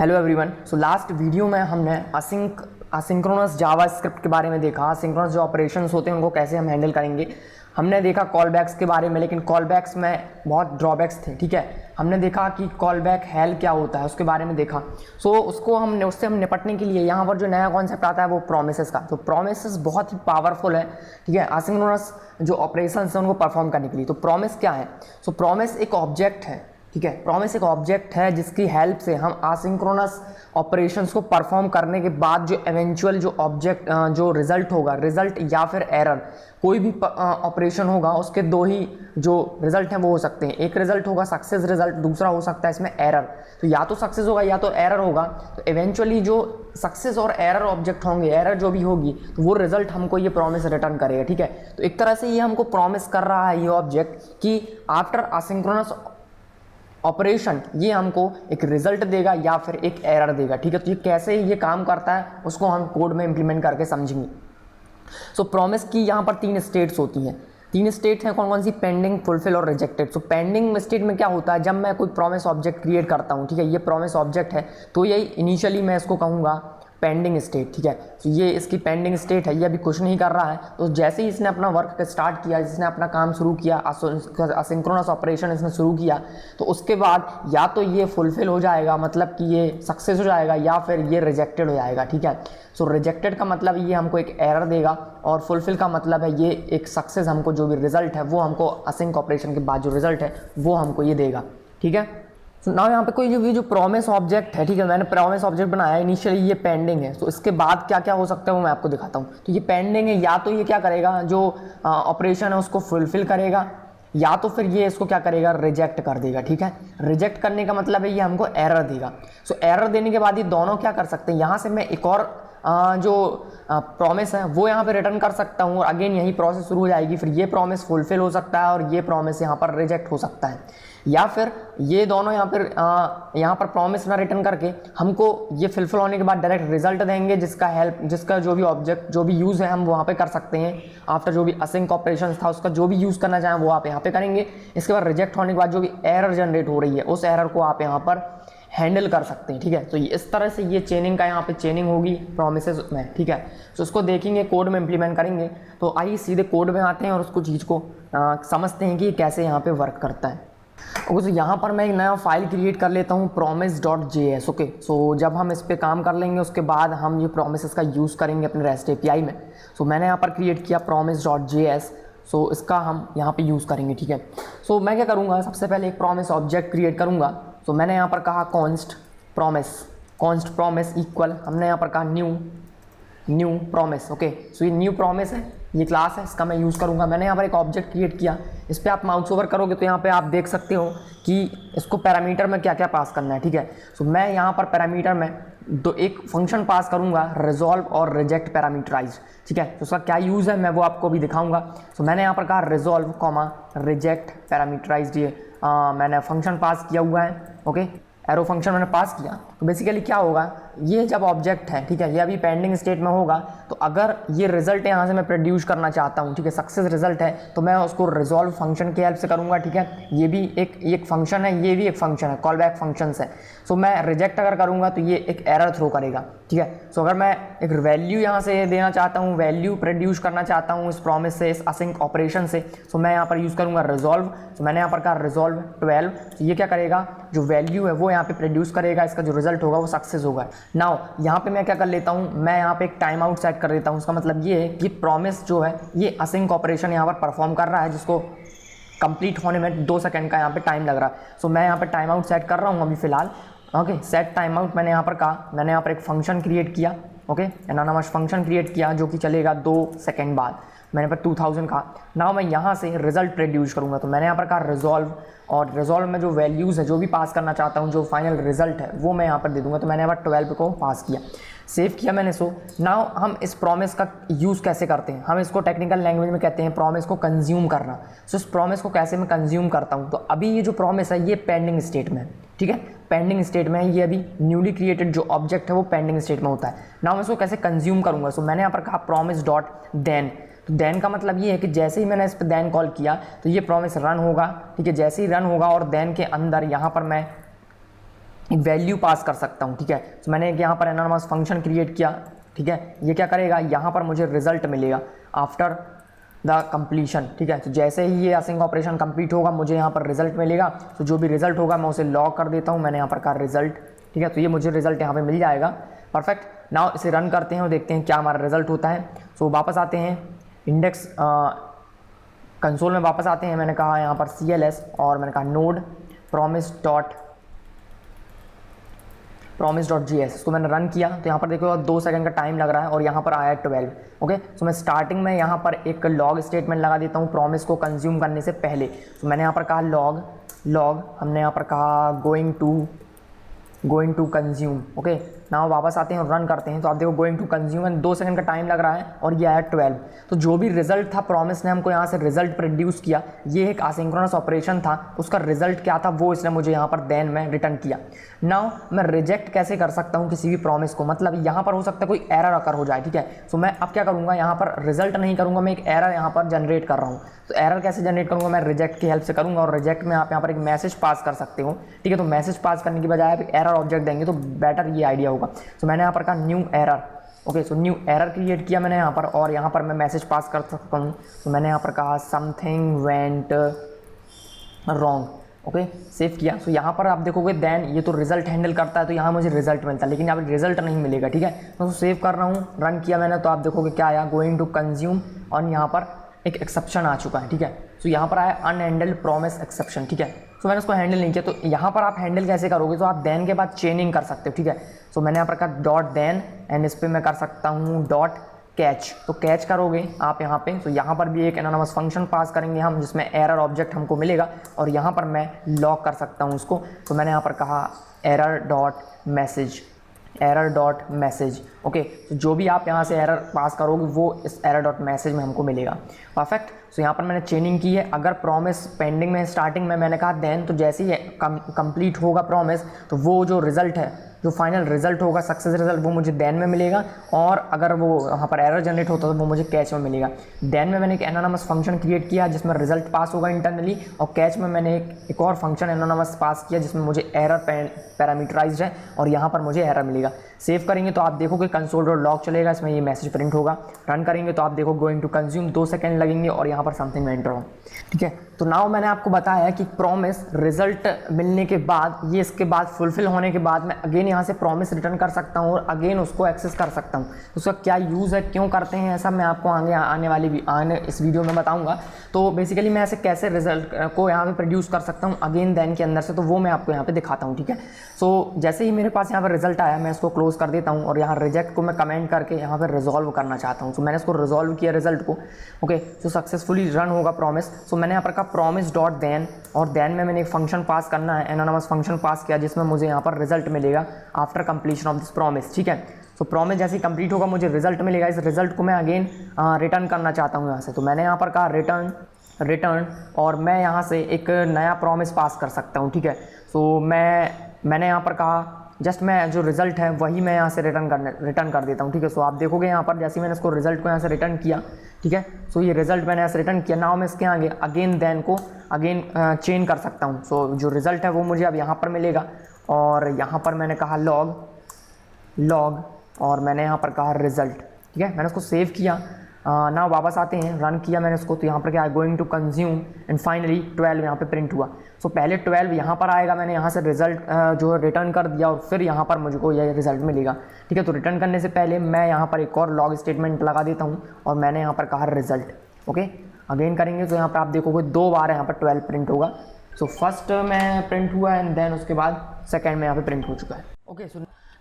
Hello everyone. So last video में हमने asynchronous JavaScript के बारे में देखा। असिंक्रोनस जो ऑपरेशंस होते हैं उनको कैसे हम हैंडल करेंगे। हमने देखा कॉलबैक्स के बारे में, लेकिन कॉलबैक्स में बहुत ड्रॉबैक्स थे। ठीक है, हमने देखा कि कॉलबैक हेल क्या होता है, उसके बारे में देखा। सो उससे हम निपटने के लिए यहाँ पर जो नया कॉन्सेप्ट आता है वो प्रोमिसेस का। तो प्रोमिसेस बहुत ही पावरफुल है, ठीक है, असिंक्रोनस जो ऑपरेशंस हैं उनको परफॉर्म करने के लिए। तो प्रॉमिस क्या है? सो प्रॉमिस एक ऑब्जेक्ट है, ठीक है। प्रॉमिस एक ऑब्जेक्ट है जिसकी हेल्प से हम असिंक्रोनस ऑपरेशंस को परफॉर्म करने के बाद जो इवेंचुअल जो ऑब्जेक्ट जो रिजल्ट होगा, रिजल्ट या फिर एरर, कोई भी ऑपरेशन होगा उसके दो ही जो रिजल्ट हैं वो हो सकते हैं। एक रिजल्ट होगा सक्सेस रिजल्ट, दूसरा हो सकता है इसमें एरर। तो या तो सक्सेस होगा या तो एरर होगा। तो इवेंचुअली जो सक्सेस और एरर ऑब्जेक्ट होंगे, एरर जो भी होगी, तो वो रिजल्ट हमको ये प्रॉमिस रिटर्न करेगा। ठीक है, तो एक तरह से ये हमको प्रॉमिस कर रहा है ये ऑब्जेक्ट कि आफ्टर असिंक्रोनस ऑपरेशन ये हमको एक रिजल्ट देगा या फिर एक एरर देगा। ठीक है, तो ये कैसे ये काम करता है उसको हम कोड में इंप्लीमेंट करके समझेंगे। सो प्रॉमिस की यहाँ पर 3 स्टेट्स होती हैं। 3 स्टेट हैं, कौन कौन सी? पेंडिंग, फुलफिल और रिजेक्टेड। सो पेंडिंग स्टेट में क्या होता है, जब मैं कोई प्रॉमिस ऑब्जेक्ट क्रिएट करता हूँ, ठीक है, ये प्रॉमिस ऑब्जेक्ट है, तो यही इनिशियली मैं इसको कहूँगा पेंडिंग स्टेट। ठीक है, तो ये इसकी पेंडिंग स्टेट है, ये अभी कुछ नहीं कर रहा है। तो जैसे ही इसने अपना वर्क स्टार्ट किया, इसने अपना काम शुरू किया, असिंक्रोनस ऑपरेशन इसने शुरू किया, तो उसके बाद या तो ये फुलफिल हो जाएगा, मतलब कि ये सक्सेस हो जाएगा, या फिर ये रिजेक्टेड हो जाएगा। ठीक है, सो रिजेक्टेड का मतलब ये हमको एक एरर देगा, और फुलफिल का मतलब है ये एक सक्सेस, हमको जो भी रिजल्ट है वो हमको असिंक ऑपरेशन के बाद जो रिजल्ट है वो हमको ये देगा। ठीक है, तो ना यहाँ पे कोई जो प्रॉमिस ऑब्जेक्ट है, ठीक है, मैंने प्रॉमिस ऑब्जेक्ट बनाया है, इनिशियली ये पेंडिंग है। तो इसके बाद क्या क्या हो सकता है वो मैं आपको दिखाता हूँ। तो ये पेंडिंग है, या तो ये क्या करेगा, जो ऑपरेशन है उसको फुलफिल करेगा, या तो फिर ये इसको क्या करेगा, रिजेक्ट कर देगा। ठीक है, रिजेक्ट करने का मतलब है ये हमको एरर देगा। सो एरर देने के बाद ये दोनों क्या कर सकते हैं, यहाँ से मैं एक और जो प्रॉमिस है वो यहाँ पे रिटर्न कर सकता हूँ, और अगेन यही प्रोसेस शुरू हो जाएगी। फिर ये प्रॉमिस फुलफिल हो सकता है और ये प्रॉमिस यहाँ पर रिजेक्ट हो सकता है, या फिर ये दोनों यहाँ पर प्रॉमिस ना रिटर्न करके हमको ये फुलफिल होने के बाद डायरेक्ट रिजल्ट देंगे, जिसका जो भी ऑब्जेक्ट जो भी यूज़ है हम वहाँ पे कर सकते हैं। आफ्टर जो भी असिंक ऑपरेशन था उसका जो भी यूज़ करना चाहें वो आप यहाँ पे करेंगे। इसके बाद रिजेक्ट होने के बाद जो भी एरर जनरेट हो रही है उस एरर को आप यहाँ पर हैंडल कर सकते हैं। ठीक है, तो इस तरह से ये चेनिंग का यहाँ पे चेनिंग होगी प्रोमिसेस में। ठीक है, तो उसको देखेंगे, कोड में इंप्लीमेंट करेंगे। तो आइए सीधे कोड में आते हैं और उसको चीज़ को समझते हैं कि कैसे यहाँ पे वर्क करता है। ओके, तो यहाँ पर मैं एक नया फाइल क्रिएट कर लेता हूँ promise.js। ओके, सो जब हम इस पर काम कर लेंगे उसके बाद हम ये प्रोमिसेस का यूज़ करेंगे अपने रेस्ट API में। सो मैंने यहाँ पर क्रिएट किया promise.js। सो इसका हम यहाँ पे यूज़ करेंगे। ठीक है, सो मैं क्या करूँगा, सबसे पहले एक प्रॉमिस ऑब्जेक्ट क्रिएट करूँगा। सो मैंने यहाँ पर कहा कॉन्स्ट प्रॉमिस इक्वल, हमने यहाँ पर कहा न्यू प्रॉमिस। ओके, सो ये न्यू प्रॉमिस है, ये क्लास है, इसका मैं यूज़ करूँगा। मैंने यहाँ पर एक ऑब्जेक्ट क्रिएट किया, इस पर आप माउस ओवर करोगे तो यहाँ पे आप देख सकते हो कि इसको पैरामीटर में क्या क्या पास करना है। ठीक है, सो मैं यहाँ पर पैरामीटर में एक फंक्शन पास करूँगा, रिजॉल्व और रिजेक्ट पैरामीटराइज। ठीक है, तो उसका क्या यूज़ है मैं वो आपको भी दिखाऊँगा। सो मैंने यहाँ पर कहा रिजॉल्व कॉमा रिजेक्ट पैरामीटराइज, ये मैंने फंक्शन पास किया हुआ है। ओके, एरो फंक्शन मैंने पास किया। तो बेसिकली क्या होगा, ये जब ऑब्जेक्ट है, ठीक है, ये अभी पेंडिंग स्टेट में होगा, तो अगर ये रिजल्ट यहाँ से मैं प्रोड्यूस करना चाहता हूँ, ठीक है, सक्सेस रिजल्ट है, तो मैं उसको रिजॉल्व फंक्शन की हेल्प से करूँगा। ठीक है, ये भी एक फंक्शन है, ये भी एक फंक्शन है, कॉल बैक फंक्शंस है। सो मैं रिजेक्ट अगर करूँगा तो ये एक एरर थ्रो करेगा। ठीक है, सो अगर मैं एक वैल्यू यहाँ से देना चाहता हूँ, वैल्यू प्रोड्यूस करना चाहता हूँ इस प्रॉमिस से, इस असिंक ऑपरेशन से, सो मैं यहाँ पर यूज़ करूँगा रिजॉल्व। तो मैंने यहाँ पर कहा रिजॉल्व 12। तो ये क्या करेगा, जो वैल्यू है वो यहाँ पे प्रोड्यूस करेगा, इसका जो रिजल्ट होगा वो सक्सेस होगा। नाउ यहाँ पे मैं क्या कर लेता हूँ, मैं यहाँ पे एक टाइम आउट सेट कर देता हूँ। उसका मतलब ये है कि प्रॉमिस जो है ये असिंक ऑपरेशन यहाँ पर परफॉर्म कर रहा है, जिसको कंप्लीट होने में 2 सेकंड का यहाँ पे टाइम लग रहा है। सो मैं यहाँ पे टाइम आउट सेट कर रहा हूँ अभी फिलहाल। ओके, सेट टाइम आउट मैंने यहाँ पर कहा, मैंने यहाँ पर एक फंक्शन क्रिएट किया। ओके, एनोनिमस फंक्शन क्रिएट किया जो कि चलेगा 2 सेकंड बाद। मैंने पर 2000 कहा। नाउ मैं यहाँ से रिजल्ट प्रोड्यूस करूँगा। तो मैंने यहाँ पर कहा रिजॉल्व, और रिजॉल्व में जो वैल्यूज़ है, जो भी पास करना चाहता हूँ, जो फाइनल रिजल्ट है वो मैं यहाँ पर दे दूँगा। तो मैंने यहाँ पर 12 को पास किया, सेव किया मैंने। सो नाउ हम इस प्रॉमिस का यूज़ कैसे करते हैं, हम इसको टेक्निकल लैंग्वेज में कहते हैं प्रॉमिस को कंज्यूम करना। सो इस प्रॉमिस को कैसे मैं कंज्यूम करता हूँ, तो अभी ये जो प्रॉमिस है ये पेंडिंग स्टेट में है। ठीक है, पेंडिंग स्टेट में है, ये अभी न्यूली क्रिएटेड जो ऑब्जेक्ट है वो पेंडिंग स्टेट में होता है। नाउ मैं इसको कैसे कंज्यूम करूँगा। सो मैंने यहाँ पर कहा प्रॉमिस डॉट देन। तो देन का मतलब ये है कि जैसे ही मैंने इस पर देन कॉल किया तो ये प्रॉमिस रन होगा। ठीक है, जैसे ही रन होगा और देन के अंदर यहाँ पर मैं एक वैल्यू पास कर सकता हूँ, ठीक है। तो मैंने एक यहाँ पर एनोनिमस फंक्शन क्रिएट किया, ठीक है। ये क्या करेगा, यहाँ पर मुझे रिजल्ट मिलेगा आफ्टर द कंप्लीशन, ठीक है। तो जैसे ही ये असिंक ऑपरेशन कंप्लीट होगा मुझे यहाँ पर रिजल्ट मिलेगा। तो जो भी रिजल्ट होगा मैं उसे लॉग कर देता हूँ, मैंने यहाँ पर कहा रिजल्ट, ठीक है। तो ये मुझे रिजल्ट यहाँ पे मिल जाएगा, परफेक्ट। नाउ इसे रन करते हैं और देखते हैं क्या हमारा रिजल्ट होता है। सो वापस आते हैं इंडेक्स कंसोल में, वापस आते हैं। मैंने कहा यहाँ पर CLS और मैंने कहा नोड promise.js, इसको मैंने रन किया। तो यहाँ पर देखो 2 सेकंड का टाइम लग रहा है और यहाँ पर आया 12। ओके, सो मैं स्टार्टिंग में यहाँ पर एक लॉग स्टेटमेंट लगा देता हूँ प्रॉमिस को कंज्यूम करने से पहले। तो मैंने यहाँ पर कहा लॉग हमने यहाँ पर कहा going to consume. Okay, now वापस आते हैं और रन करते हैं। तो आप देखो गोइंग टू कंज्यूम, 2 सेकंड का टाइम लग रहा है और ये आया 12। तो जो भी रिजल्ट था, प्रॉमिस ने हमको यहाँ से रिजल्ट प्रोड्यूस किया, ये एक असिंक्रोनस ऑपरेशन था, उसका रिजल्ट क्या था वो इसने मुझे यहाँ पर देन में रिटर्न किया। नाउ मैं रिजेक्ट कैसे कर सकता हूँ किसी भी प्रॉमिस को, मतलब यहाँ पर हो सकता है कोई एरर अकर हो जाए, ठीक है। सो मैं अब क्या करूँगा, यहाँ पर रिजल्ट नहीं करूँगा, मैं एक एरर यहाँ पर जनरेट कर रहा हूँ। तो एरर कैसे जनरेट करूँगा, मैं रिजेक्ट की हेल्प से करूँगा। और रिजेक्ट में आप यहाँ पर एक मैसेज पास कर सकते हो, ठीक है। तो मैसेज पास करने की बजाय आप एरर ऑब्जेक्ट देंगे तो बेटर ये आइडिया होगा। तो मैंने यहाँ पर कहा new error. Okay, so new error create किया मैंने यहाँ पर, और यहाँ पर मैं मैसेज पास कर सकता हूँ। तो मैंने यहाँ पर कहा something went wrong. Okay, save किया। सो यहाँ पर आप देखोगे देन ये तो रिजल्ट हैंडल करता है, तो यहाँ मुझे रिजल्ट मिलता है, लेकिन यहाँ पर रिजल्ट नहीं मिलेगा, ठीक है। तो सेव कर रहा हूँ, रन किया मैंने, तो आप देखोगे क्या आया, गोइंग टू कंज्यूम, और यहाँ पर एक एक्सेप्शन आ चुका है, ठीक है। तो यहाँ पर आया अनहैंडल्ड प्रॉमिस एक्सेप्शन, ठीक है। तो मैंने उसको हैंडल नहीं किया। तो यहाँ पर आप हैंडल कैसे करोगे, तो आप देन के बाद चेनिंग कर सकते हो, ठीक है। तो मैंने यहाँ पर कहा डॉट देन, एंड इस पर मैं कर सकता हूँ डॉट कैच। तो कैच करोगे आप यहाँ पे, तो यहाँ पर भी एक एनोनिमस फंक्शन पास करेंगे हम, जिसमें एरर ऑब्जेक्ट हमको मिलेगा, और यहाँ पर मैं लॉक कर सकता हूँ उसको। तो मैंने यहाँ पर कहा एरर डॉट मैसेज। ओके, तो जो भी आप यहाँ से एरर पास करोगे वो इस एरर डॉट मैसेज में हमको मिलेगा, परफेक्ट। तो यहाँ पर मैंने चेनिंग की है। अगर प्रॉमिस पेंडिंग में स्टार्टिंग में मैंने कहा देन, तो जैसे ही कंप्लीट होगा प्रॉमिस, तो वो जो रिजल्ट है, जो फाइनल रिजल्ट होगा, सक्सेस रिजल्ट, वो मुझे देन में मिलेगा। और अगर वो वहाँ पर एरर जनरेट होता है तो वो मुझे कैच में मिलेगा। देन में मैंने एक एनोनिमस फंक्शन क्रिएट किया जिसमें रिजल्ट पास होगा इंटरनली, और कैच में मैंने एक और फंक्शन एनोनिमस पास किया जिसमें मुझे एरर पैरामीटराइज्ड है और यहाँ पर मुझे एरर मिलेगा। सेव करेंगे तो आप देखोगे कंसोल डॉट लॉग चलेगा, इसमें ये मैसेज प्रिंट होगा। रन करेंगे तो आप देखो गोइंग टू कंज्यूम, 2 सेकंड लगेंगे और यहाँ पर समथिंग वेंट रॉन्ग, ठीक है। तो नाउ मैंने आपको बताया कि प्रॉमिस रिजल्ट मिलने के बाद, ये इसके बाद फुलफिल होने के बाद मैं अगेन यहाँ से प्रॉमिस रिटर्न कर सकता हूँ और अगेन उसको एक्सेस कर सकता हूँ। उसका क्या यूज़ है, क्यों करते हैं ऐसा, मैं आपको आने इस वीडियो में बताऊँगा। तो बेसिकली मैं ऐसे कैसे रिजल्ट को यहाँ पे प्रोड्यूस कर सकता हूँ अगेन देन के अंदर से, तो वो मैं आपको यहाँ पे दिखाता हूँ, ठीक है। सो जैसे ही मेरे पास यहाँ पर रिजल्ट आया, मैं इसको क्लोज कर देता हूँ और यहाँ रिजेक्ट को मैं कमेंट करके यहाँ पर रिजॉल्व करना चाहता हूँ। सो मैंने इसको रिजॉल्व किया रिजल्ट को। ओके, सो सक्सेसफुली रन होगा प्रॉमिस। सो मैंने यहाँ पर कहा प्रॉमिस डॉट देन, और देन में मैंने एक फंक्शन पास करना है, एनोनिमस फंक्शन पास किया जिसमें मुझे यहाँ पर रिजल्ट मिलेगा after completion of this promise, ठीक है। सो प्रॉमिस जैसे ही कंप्लीट होगा मुझे रिजल्ट मिलेगा। इस रिजल्ट को मैं अगेन रिटर्न करना चाहता हूँ यहाँ से। तो मैंने यहाँ पर कहा रिटर्न, और मैं यहाँ से एक नया प्रॉमिस पास कर सकता हूँ, ठीक है। सो मैंने यहाँ पर कहा जस्ट मैं जो रिजल्ट है वही मैं यहाँ से रिटर्न कर देता हूँ, ठीक है। सो आप देखोगे यहाँ पर जैसे ही मैंने इसको रिजल्ट को यहाँ से रिटर्न किया, ठीक है। सो ये रिजल्ट मैंने यहाँ से रिटर्न किया। नाउ मैं इसके आगे अगेन देन को अगेन चेंज कर सकता हूँ। सो जो रिजल्ट है वो मुझे अब यहाँ पर मिलेगा, और यहाँ पर मैंने कहा लॉग, और मैंने यहाँ पर कहा रिजल्ट, ठीक है। मैंने उसको सेव किया। ना वापस आते हैं, रन किया मैंने उसको, तो यहाँ पर क्या है, going to consume, and finally 12 यहाँ पे प्रिंट हुआ। सो पहले 12 यहाँ पर आएगा, मैंने यहाँ से रिजल्ट जो रिटर्न कर दिया, और फिर यहाँ पर मुझको यह रिजल्ट मिलेगा, ठीक है। तो रिटर्न करने से पहले मैं यहाँ पर एक और लॉग स्टेटमेंट लगा देता हूँ, और मैंने यहाँ पर कहा रिजल्ट। ओके, अगेन करेंगे तो यहाँ पर आप देखोगे 2 बार यहाँ पर 12 प्रिंट होगा। सो फर्स्ट में प्रिंट हुआ एंड देन उसके बाद सेकेंड में यहाँ पे प्रिंट हो चुका है। ओके,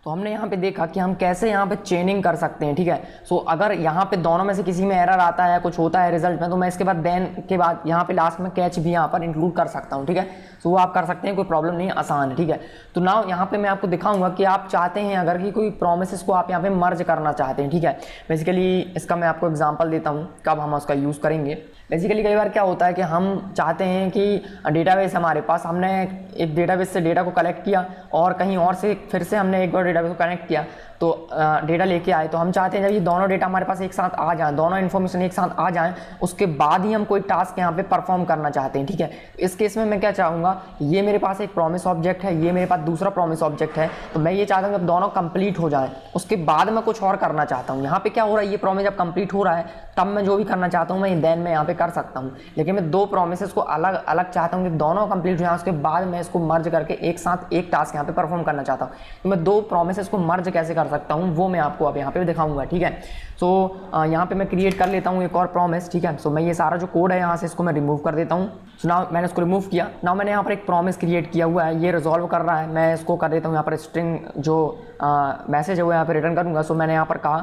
तो हमने यहाँ पे देखा कि हम कैसे यहाँ पे चेनिंग कर सकते हैं, ठीक है। सो अगर यहाँ पे दोनों में से किसी में एरर आता है, कुछ होता है रिजल्ट में, तो मैं इसके बाद देन के बाद यहाँ पे लास्ट में कैच भी यहाँ पर इंक्लूड कर सकता हूँ, ठीक है। सो वो आप कर सकते हैं, कोई प्रॉब्लम नहीं है, आसान है, ठीक है। तो नाउ यहाँ पे मैं आपको दिखाऊंगा कि आप चाहते हैं अगर कि कोई प्रोमिसेस को आप यहाँ पे मर्ज करना चाहते हैं, ठीक है। बेसिकली इसका मैं आपको एग्जाम्पल देता हूँ कब हम उसका यूज़ करेंगे। बेसिकली कई बार क्या होता है कि हम चाहते हैं कि डेटाबेस हमारे पास, हमने एक डेटाबेस से डेटा को कलेक्ट किया और कहीं और से फिर से हमने एक बार डेटाबेस को कनेक्ट किया, तो डेटा लेके आए, तो हम चाहते हैं जब ये दोनों डेटा हमारे पास एक साथ आ जाएं, दोनों इन्फॉर्मेशन एक साथ आ जाएं, उसके बाद ही हम कोई टास्क यहाँ पे परफॉर्म करना चाहते हैं, ठीक है। इस केस में मैं क्या चाहूँगा, ये मेरे पास एक प्रॉमिस ऑब्जेक्ट है, ये मेरे पास दूसरा प्रॉमिस ऑब्जेक्ट है, तो मैं ये चाहता हूँ जब दोनों कंप्लीट हो जाएं उसके बाद मैं कुछ और करना चाहता हूँ। यहाँ पे क्या हो रहा है, ये प्रॉमिस जब कंप्लीट हो रहा है तब मैं जो भी करना चाहता हूँ मैं देन मैं यहाँ पे कर सकता हूँ, लेकिन मैं दो प्रोमिसेस को अलग अलग चाहता हूँ कि दोनों कंप्लीट हो जाए, उसके बाद मैं इसको मर्ज करके एक साथ एक टास्क यहाँ पे परफॉर्म करना चाहता हूँ। तो मैं दो प्रोमिसेस को मर्ज कैसे कर सकता हूँ वो मैं आपको अब यहाँ पे दिखाऊंगा, ठीक है। सो यहाँ पे मैं क्रिएट कर लेता हूँ एक और प्रॉमिस, ठीक है। सो मैं ये सारा जो कोड है यहाँ से इसको मैं रिमूव कर देता हूँ। सो नाउ मैंने इसको रिमूव किया। नाउ मैंने यहाँ पर एक प्रॉमिस क्रिएट किया हुआ है, ये रिजॉल्व कर रहा है, मैं इसको कर देता हूँ यहाँ पर स्ट्रिंग जो मैसेज है वो यहाँ पर रिटर्न करूँगा। सो मैंने यहाँ पर कहा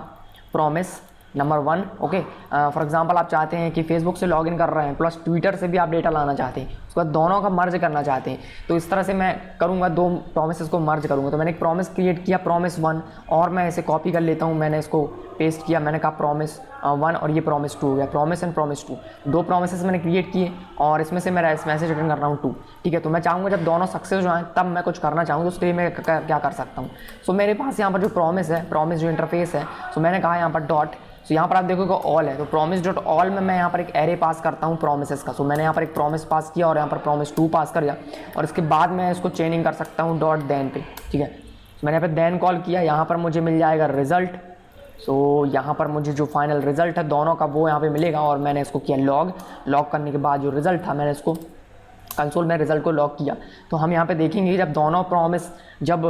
promise number 1, okay. For example आप चाहते हैं कि फेसबुक से लॉगिन कर रहे हैं प्लस ट्विटर से भी आप डेटा लाना चाहते हैं, उसके बाद दोनों का मर्ज करना चाहते हैं, तो इस तरह से मैं करूँगा, दो प्रॉमिसेस को मर्ज करूँगा। तो मैंने एक प्रॉमिस क्रिएट किया प्रॉमिस 1 और मैं इसे कॉपी कर लेता हूँ, मैंने इसको पेस्ट किया, मैंने कहा प्रॉमिस 1 और ये प्रॉमिस 2 हो गया, प्रॉमिस एंड प्रॉमिस 2, दो प्रॉमिसेस मैंने क्रिएट किए और इसमें से मेरा मैसेज रिटर्न कर रहा हूँ 2, ठीक है। तो मैं चाहूँगा जब दोनों सक्सेस हो जाएँ तब मैं कुछ करना चाहूँ, तो उसके लिए मैं क्या कर सकता हूँ। सो मेरे पास यहाँ पर जो प्रॉमिस है, प्रॉमिस जो इंटरफेस है, सो मैंने कहा यहाँ पर डॉट, तो यहाँ पर आप देखोगे ऑल है, तो प्रॉमिस डॉट ऑल में मैं यहाँ पर एक एरे पास करता हूँ प्रोमिसेस का। सो मैंने यहाँ पर एक प्रॉमिस पास किया और यहाँ पर प्रॉमिस 2 पास कर दिया और इसके बाद मैं इसको चेनिंग कर सकता हूँ डॉट देन पे, ठीक है। तो मैंने यहाँ पर देन कॉल किया, यहाँ पर मुझे मिल जाएगा रिजल्ट। सो यहाँ पर मुझे जो फाइनल रिजल्ट है दोनों का वो यहाँ पे मिलेगा और मैंने इसको किया लॉग करने के बाद जो रिजल्ट था मैंने इसको कंसोल में रिजल्ट को लॉक किया। तो हम यहाँ पे देखेंगे जब दोनों प्रॉमिस जब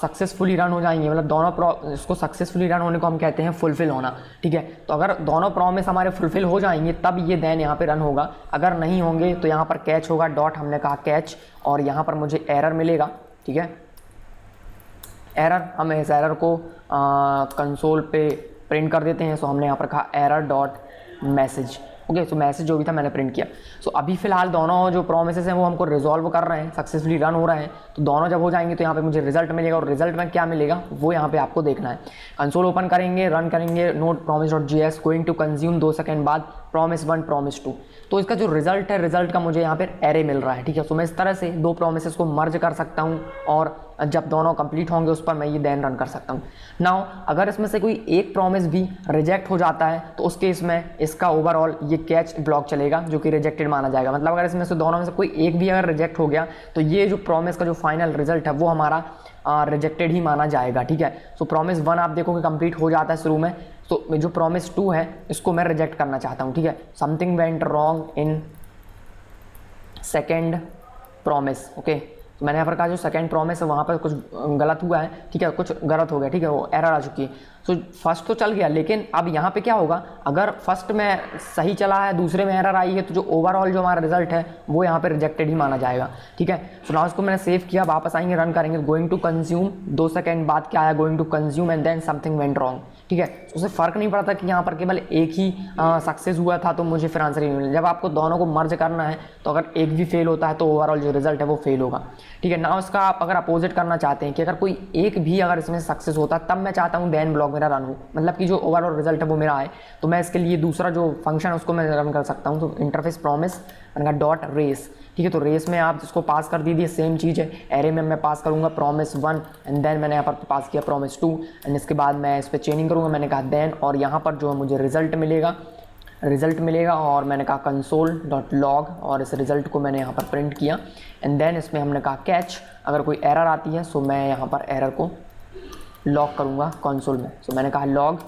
सक्सेसफुली रन हो जाएंगे, मतलब दोनों इसको सक्सेसफुली रन होने को हम कहते हैं फुलफिल होना, ठीक है। तो अगर दोनों प्रॉमिस हमारे फुलफिल हो जाएंगे तब ये देन यहाँ पे रन होगा, अगर नहीं होंगे तो यहाँ पर कैच होगा, डॉट हमने कहा कैच, और यहाँ पर मुझे एरर मिलेगा, ठीक है। एरर, हम इस एरर को कंसोल पे प्रिंट कर देते हैं। सो हमने यहाँ पर कहा एरर डॉट मैसेज, ओके। सो मैसेज जो भी था मैंने प्रिंट किया। सो अभी फिलहाल दोनों जो प्रोमिसेस हैं वो हमको रिजॉल्व कर रहे हैं, सक्सेसफुली रन हो रहे हैं, तो दोनों जब हो जाएंगे तो यहाँ पे मुझे रिजल्ट मिलेगा और रिजल्ट में क्या मिलेगा वो यहाँ पे आपको देखना है। कंसोल ओपन करेंगे, रन करेंगे node promise dot JS going to consume 2 second बाद प्रॉमिस 1 प्रॉमिस 2, तो इसका जो रिजल्ट है, रिजल्ट का मुझे यहाँ पे एरे मिल रहा है, ठीक है। सो मैं इस तरह से दो प्रोमिसेस को मर्ज कर सकता हूँ और जब दोनों कंप्लीट होंगे उस पर मैं ये देन रन कर सकता हूँ। नाउ अगर इसमें से कोई एक प्रॉमिस भी रिजेक्ट हो जाता है तो उस केस में इसका ओवरऑल ये कैच ब्लॉक चलेगा जो कि रिजेक्टेड माना जाएगा। मतलब अगर इसमें से दोनों में से कोई एक भी अगर रिजेक्ट हो गया तो ये जो प्रॉमिस का जो फाइनल रिजल्ट है वो हमारा रिजेक्टेड ही माना जाएगा, ठीक है। सो प्रॉमिस 1 आप देखोगे कंप्लीट हो जाता है शुरू में, तो जो प्रॉमिस 2 है इसको मैं रिजेक्ट करना चाहता हूँ, ठीक है। Something went wrong in second promise, okay. तो मैंने यहाँ पर कहा जो सेकंड प्रॉमिस है वहाँ पर कुछ गलत हुआ है, ठीक है, कुछ गलत हो गया, ठीक है, वो एरर आ चुकी है। सो फर्स्ट तो चल गया, लेकिन अब यहाँ पे क्या होगा, अगर फर्स्ट में सही चला है दूसरे में एरर आई है तो जो ओवरऑल जो हमारा रिजल्ट है वो यहाँ पे रिजेक्टेड ही माना जाएगा, ठीक है। सो नाउ इसको मैंने सेव किया, वापस आएंगे, रन करेंगे, गोइंग टू कंज्यूम 2 सेकंड बाद क्या आया, going to consume and then something went wrong, ठीक है। उससे फ़र्क नहीं पड़ता कि यहाँ पर केवल एक ही सक्सेस हुआ था तो मुझे फिर आंसर ही नहीं मिला। जब आपको दोनों को मर्ज करना है तो अगर एक भी फेल होता है तो ओवरऑल जो रिजल्ट है वो फेल होगा, ठीक है। ना उसका आप अगर अपोजिट करना चाहते हैं कि अगर कोई एक भी अगर इसमें सक्सेस होता है तब मैं चाहता हूँ देन ब्लॉक मेरा रन हो, मतलब कि जो ओवरऑल रिजल्ट है वो मेरा आए, तो मैं इसके लिए दूसरा जो फंक्शन है उसको मैं रन कर सकता हूँ। तो इंटरफेस प्रॉमिस मैंने कहा डॉट रेस, ठीक है। तो रेस में आप जिसको पास कर दीजिए सेम चीज़ है, एरे में मैं पास करूँगा प्रॉमिस 1 एंड देन मैंने यहाँ पर पास किया प्रॉमिस 2 एंड इसके बाद मैं इस पर चेनिंग करूँगा, मैंने कहा देन, और यहाँ पर जो है मुझे रिजल्ट मिलेगा और मैंने कहा कंसोल डॉट लॉग और इस रिजल्ट को मैंने यहाँ पर प्रिंट किया एंड देन इसमें हमने कहा कैच, अगर कोई एरर आती है सो मैं यहाँ पर एरर को लॉग करूँगा कंसोल में। सो मैंने कहा लॉग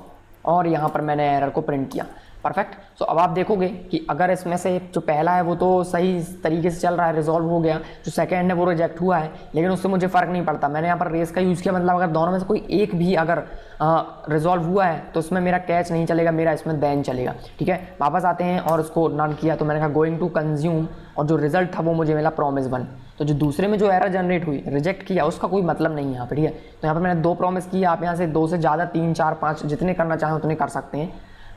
और यहाँ पर मैंने एरर को प्रिंट किया, परफेक्ट। सो अब आप देखोगे कि अगर इसमें से जो पहला है वो तो सही तरीके से चल रहा है, रिजॉल्व हो गया, जो सेकंड है वो रिजेक्ट हुआ है, लेकिन उससे मुझे फ़र्क नहीं पड़ता। मैंने यहाँ पर रेस का यूज़ किया, मतलब अगर दोनों में से कोई एक भी अगर रिजॉल्व हुआ है तो उसमें मेरा कैच नहीं चलेगा, मेरा इसमें देन चलेगा, ठीक है। वापस आते हैं और उसको रन किया तो मैंने कहा गोइंग टू कंज्यूम और जो रिजल्ट था वो मुझे मिला प्रॉमिस 1। तो जो दूसरे में जो एरर जनरेट हुई, रिजेक्ट किया, उसका कोई मतलब नहीं है यहाँ पर, ठीक है। तो यहाँ पर मैंने 2 प्रॉमिस किए, आप यहाँ से 2 से ज़्यादा 3 4 5 जितने करना चाहें उतने कर सकते हैं।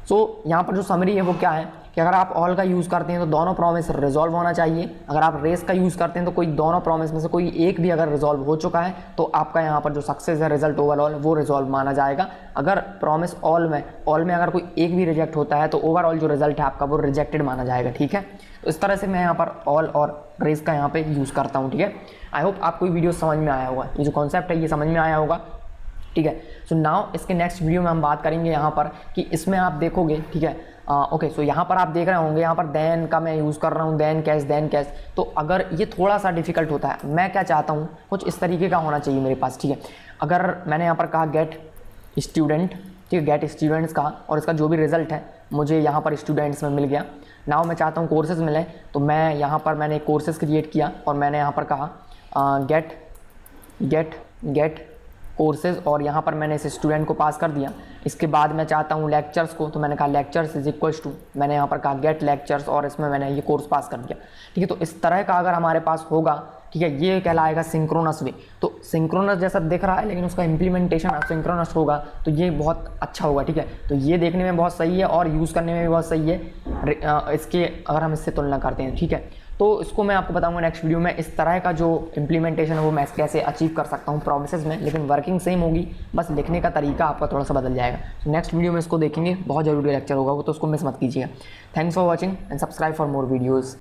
सो यहाँ पर जो समरी है वो क्या है कि अगर आप ऑल का यूज़ करते हैं तो दोनों प्रॉमिस रिजॉल्व होना चाहिए, अगर आप रेस का यूज़ करते हैं तो कोई दोनों प्रॉमिस में से कोई एक भी अगर रिजॉल्व हो चुका है तो आपका यहाँ पर जो सक्सेस है रिजल्ट ओवरऑल वो रिजॉल्व माना जाएगा। अगर प्रॉमिस ऑल में अगर कोई एक भी रिजेक्ट होता है तो ओवरऑल जो रिजल्ट है आपका वो रिजेक्टेड माना जाएगा, ठीक है। तो इस तरह से मैं यहाँ पर ऑल और रेस का यहाँ पे यूज़ करता हूँ, ठीक है। आई होप आपको ये वीडियो समझ में आया होगा, ये जो कॉन्सेप्ट है ये समझ में आया होगा। ठीक है। सो नाउ इसके नेक्स्ट वीडियो में हम बात करेंगे यहाँ पर कि इसमें आप देखोगे, ठीक है। ओके, सो यहाँ पर आप देख रहे होंगे, यहाँ पर देन का मैं यूज़ कर रहा हूँ, देन कैश। तो अगर ये थोड़ा सा डिफिकल्ट होता है, मैं क्या चाहता हूँ, कुछ इस तरीके का होना चाहिए मेरे पास, ठीक है। अगर मैंने यहाँ पर कहा गेट स्टूडेंट, ठीक है, गेट स्टूडेंट्स कहा और इसका जो भी रिजल्ट है मुझे यहाँ पर स्टूडेंट्स में मिल गया। नाउ मैं चाहता हूँ कोर्सेज मिले, तो मैं यहाँ पर मैंने कोर्सेज क्रिएट किया और मैंने यहाँ पर कहा गेट कोर्सेज और यहाँ पर मैंने इस स्टूडेंट को पास कर दिया। इसके बाद मैं चाहता हूँ लेक्चर्स को, तो मैंने कहा लेक्चर्स इज इक्वल्स टू, मैंने यहाँ पर कहा गेट लेक्चर्स और इसमें मैंने ये कोर्स पास कर दिया, ठीक है। तो इस तरह का अगर हमारे पास होगा, ठीक है, ये कहलाएगा सिंक्रोनस वे। तो सिंक्रोनस जैसा दिख रहा है लेकिन उसका इम्प्लीमेंटेशन असिंक्रोनस होगा, तो ये बहुत अच्छा होगा, ठीक है। तो ये देखने में बहुत सही है और यूज़ करने में भी बहुत सही है इसके, अगर हम इससे तुलना करते हैं, ठीक है। तो इसको मैं आपको बताऊंगा नेक्स्ट वीडियो में, इस तरह का जो इम्प्लीमेंटेशन है वो मैं कैसे अचीव कर सकता हूँ प्रोसेस में, लेकिन वर्किंग सेम होगी, बस लिखने का तरीका आपका थोड़ा सा बदल जाएगा। तो नेक्स्ट वीडियो में इसको देखेंगे, बहुत जरूरी लेक्चर होगा वो, तो उसको मिस मत कीजिएगा। Thanks for watching and subscribe for more videos.